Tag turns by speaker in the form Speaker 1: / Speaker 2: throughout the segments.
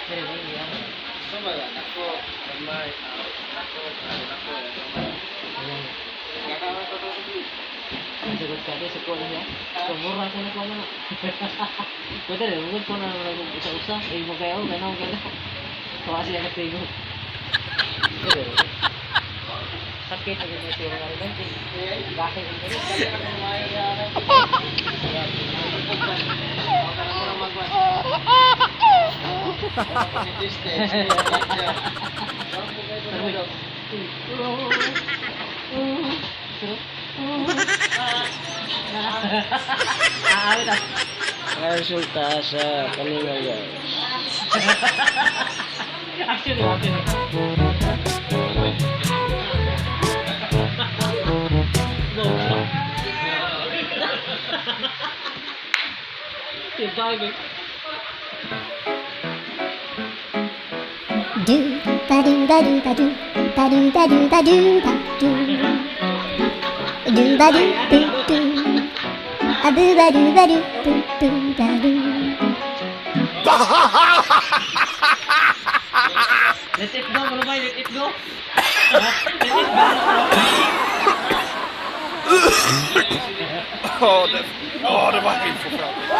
Speaker 1: Pero hindi ako.
Speaker 2: Sumaga, ako, kamay, ako,
Speaker 1: Ayan.
Speaker 2: Kakawa ko ito.
Speaker 1: Ang sagot ka din sa kuha niya. Sumura ka na ko na. Pwede rin, huwag ko na isa-usa. Eh, mo kayo, gano'n, gano'n. Kawa siya nagtigo. Pwede rin. Sakit na ganyan siya nga rin. Bakit ang ganyan? Awit ah.
Speaker 2: Resulta sa kanina guys.
Speaker 1: Actually. Go. Tiba
Speaker 3: Do ba do ba do ba do ba do ba do ba do ba do ba do do a do ba do ba do ba do.
Speaker 1: Let it go, bro, let it go.
Speaker 2: Det var helt förfärligt.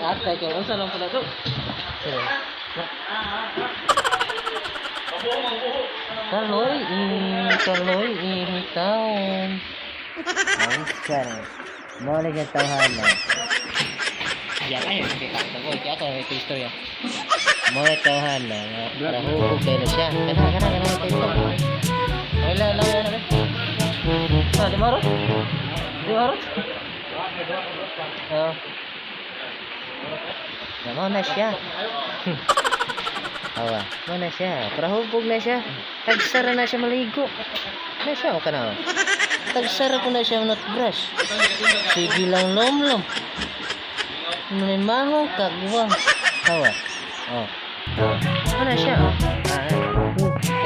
Speaker 1: Ate, kaya saan lang pala to? Kaloy, taon. Ang sarap. Mawala dyan tawhana. Yan kayo, kita ko. Ito ito istorya. Mawala tawhana. Nahubog kayo na siya. Kana, ito. Wala. Di marot? Oo. Mau na siya. Awa, mau na siya. Prahubog na siya. Tagsara na siya maligo. Na siya o kana. Tagsara ko na siya toothbrush. Sige lang lom. Manimahong kagwang. Awa. Oh. Mana siya?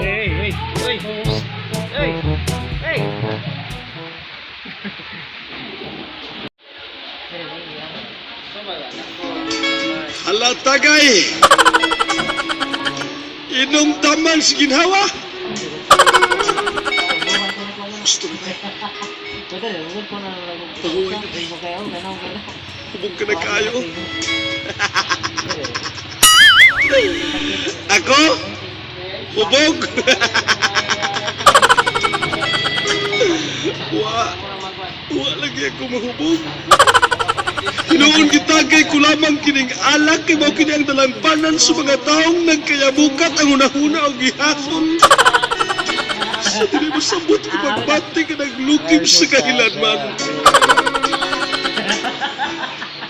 Speaker 2: Hey.
Speaker 4: Ala tagay. Inom taman si ginhawa. Gusto na ba?
Speaker 1: Pwede rin, huwag ko na
Speaker 4: Pahuwi na
Speaker 1: mo kayo, gano'n.
Speaker 4: Hubog ka na kayo. Ako? Hubog? Wa lagi ako mahubog. Hinoon kita kay kulamang kining alak kay mao kini ang dalangpanan sa mga taong nagkayabukat ang hunahuna og gihason. Sa dili mo sabot ko magbati ka naglukib sa kahilanman.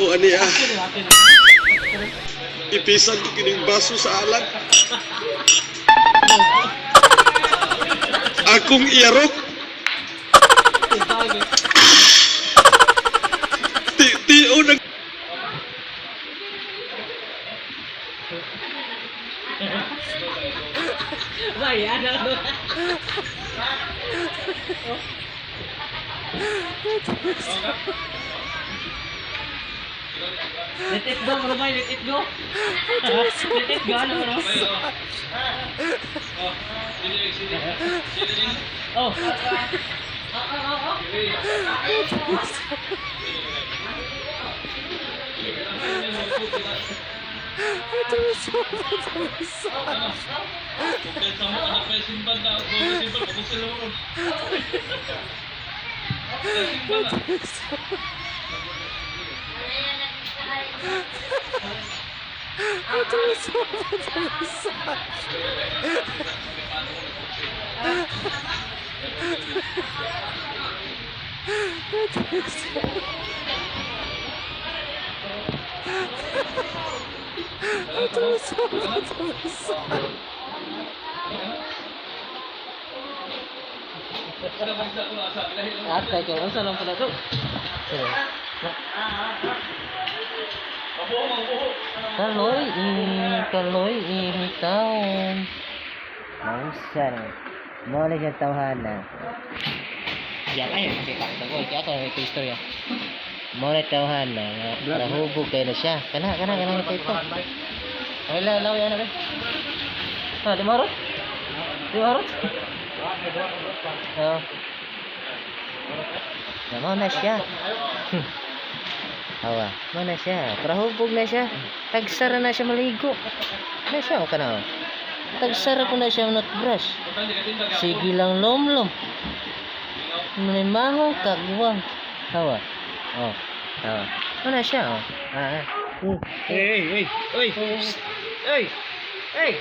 Speaker 4: O ani ipisan ko kining baso sa alak. Akong iarok. Tio nag
Speaker 1: Why, ano? Let it go, bro, let it go. Let it go, ano, bro? Oh. Ate ko, unsa lang pala to? Kaloy, taon. Mausan. Mo na yung tawhana. Yan ay, nakita ko. Kaya ako may istorya. Mo na tawhana. Nahubog kayo na siya. Kana ito. Ay, law yan na. Ah, di marot? Di marot? Oo. Mo na siya. Awa, mo na siya. Prahubog na siya. Tagsara na siya maligo. Na siya o ka na o. Tagsara ko na siya ang nutbrush. Sige lang lom-lom. May mahong kagwang. Awa. Oh. Awa. Mo na siya o.
Speaker 2: Hey!